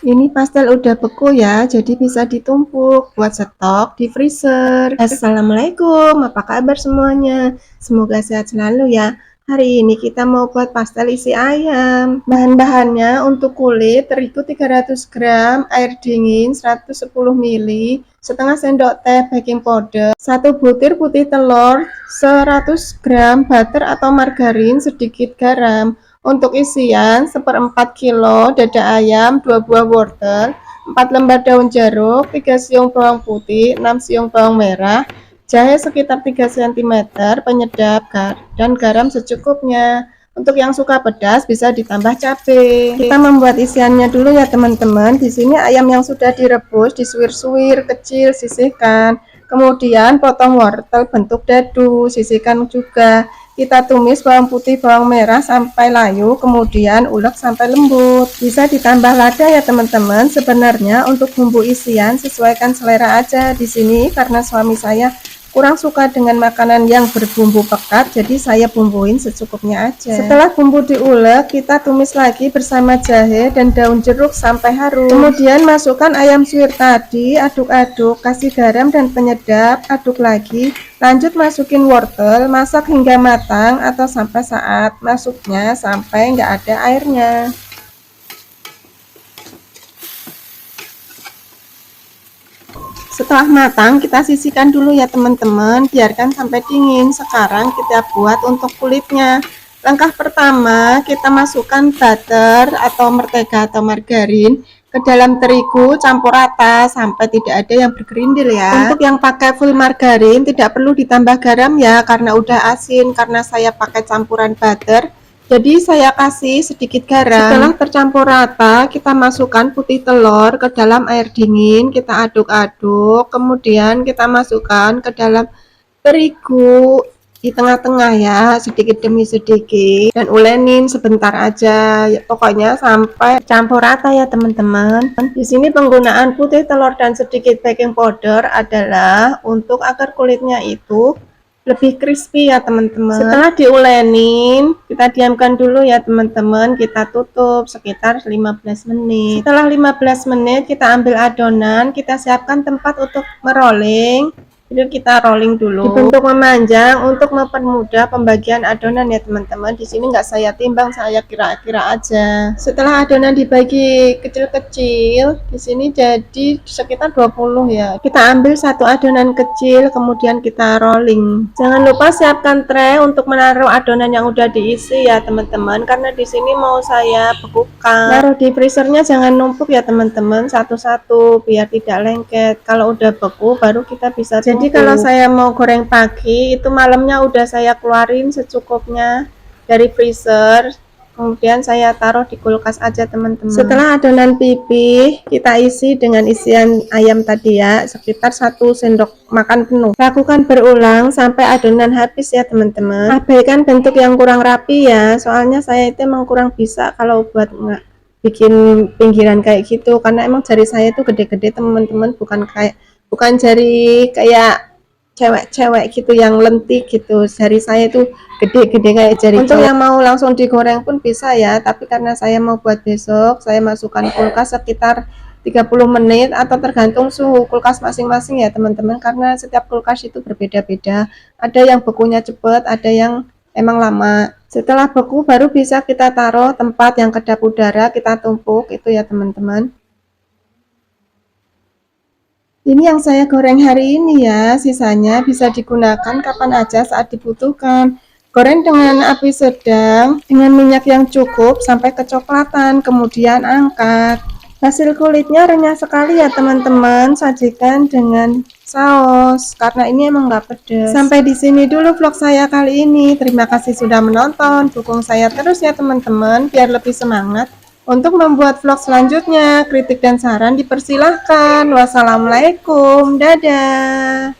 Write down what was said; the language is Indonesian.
Ini pastel udah beku ya, jadi bisa ditumpuk buat stok di freezer. Assalamualaikum, apa kabar semuanya? Semoga sehat selalu ya. Hari ini kita mau buat pastel isi ayam. Bahan-bahannya untuk kulit terigu 300 gram, air dingin 110 ml, setengah sendok teh baking powder, 1 butir putih telur, 100 gram butter atau margarin, sedikit garam. Untuk isian, 1/4 kilo dada ayam, 2 buah wortel, 4 lembar daun jeruk, 3 siung bawang putih, 6 siung bawang merah, jahe sekitar 3 cm, penyedap, dan garam secukupnya. Untuk yang suka pedas bisa ditambah cabai. Kita membuat isiannya dulu ya teman-teman. Di sini ayam yang sudah direbus, disuir-suir kecil, sisihkan. Kemudian potong wortel bentuk dadu, sisihkan juga. Kita tumis bawang putih, bawang merah sampai layu, kemudian ulek sampai lembut. Bisa ditambah lada ya teman-teman. Sebenarnya untuk bumbu isian sesuaikan selera aja. Di sini karena suami saya kurang suka dengan makanan yang berbumbu pekat, jadi saya bumbuin secukupnya aja. Setelah bumbu diulek, kita tumis lagi bersama jahe dan daun jeruk sampai harum. Kemudian masukkan ayam suwir tadi, aduk-aduk, kasih garam dan penyedap, aduk lagi. Lanjut masukin wortel, masak hingga matang atau sampai saat masuknya sampai nggak ada airnya. Setelah matang, kita sisihkan dulu ya teman-teman, biarkan sampai dingin. Sekarang kita buat untuk kulitnya. Langkah pertama, kita masukkan butter atau mentega atau margarin ke dalam terigu, campur rata sampai tidak ada yang bergerindil ya. Untuk yang pakai full margarin tidak perlu ditambah garam ya, karena udah asin. Karena saya pakai campuran butter, jadi saya kasih sedikit garam. Setelah tercampur rata, kita masukkan putih telur ke dalam air dingin, kita aduk-aduk, kemudian kita masukkan ke dalam terigu di tengah-tengah ya, sedikit demi sedikit, dan ulenin sebentar aja ya, pokoknya sampai campur rata ya teman-teman. Di sini penggunaan putih telur dan sedikit baking powder adalah untuk agar kulitnya itu lebih crispy ya teman-teman. Setelah diulenin, kita diamkan dulu ya teman-teman, kita tutup sekitar 15 menit. Setelah 15 menit kita ambil adonan, kita siapkan tempat untuk merolling. Jadi kita rolling dulu dibentuk memanjang untuk mempermudah pembagian adonan ya teman-teman. Di sini nggak saya timbang, saya kira-kira aja. Setelah adonan dibagi kecil-kecil, di sini jadi sekitar 20 ya. Kita ambil satu adonan kecil, kemudian kita rolling. Jangan lupa siapkan tray untuk menaruh adonan yang udah diisi ya teman-teman, karena di sini mau saya bekukan. Taruh di freezernya jangan numpuk ya teman-teman, satu-satu biar tidak lengket. Kalau udah beku baru kita bisa tumpuk. Jadi kalau saya mau goreng pagi, itu malamnya udah saya keluarin secukupnya dari freezer, kemudian saya taruh di kulkas aja teman-teman. Setelah adonan pipih, kita isi dengan isian ayam tadi ya, sekitar 1 sendok makan penuh. Lakukan berulang sampai adonan habis ya teman-teman. Abaikan bentuk yang kurang rapi ya, soalnya saya itu emang kurang bisa kalau buat bikin pinggiran kayak gitu, karena emang jari saya itu gede-gede teman-teman, bukan jari kayak cewek-cewek gitu yang lentik gitu. Jari saya itu gede-gede kayak jari. Untuk yang mau langsung digoreng pun bisa ya, tapi karena saya mau buat besok, saya masukkan kulkas sekitar 30 menit atau tergantung suhu kulkas masing-masing ya teman-teman, karena setiap kulkas itu berbeda-beda. Ada yang bekunya cepet, ada yang emang lama. Setelah beku baru bisa kita taruh tempat yang kedap udara, kita tumpuk itu ya teman-teman. Ini yang saya goreng hari ini ya, sisanya bisa digunakan kapan aja saat dibutuhkan. Goreng dengan api sedang, dengan minyak yang cukup sampai kecoklatan, kemudian angkat. Hasil kulitnya renyah sekali ya teman-teman, sajikan dengan saus, karena ini emang nggak pedas. Sampai di sini dulu vlog saya kali ini, terima kasih sudah menonton, dukung saya terus ya teman-teman, biar lebih semangat. Untuk membuat vlog selanjutnya, kritik dan saran dipersilahkan. Wassalamualaikum, dadah.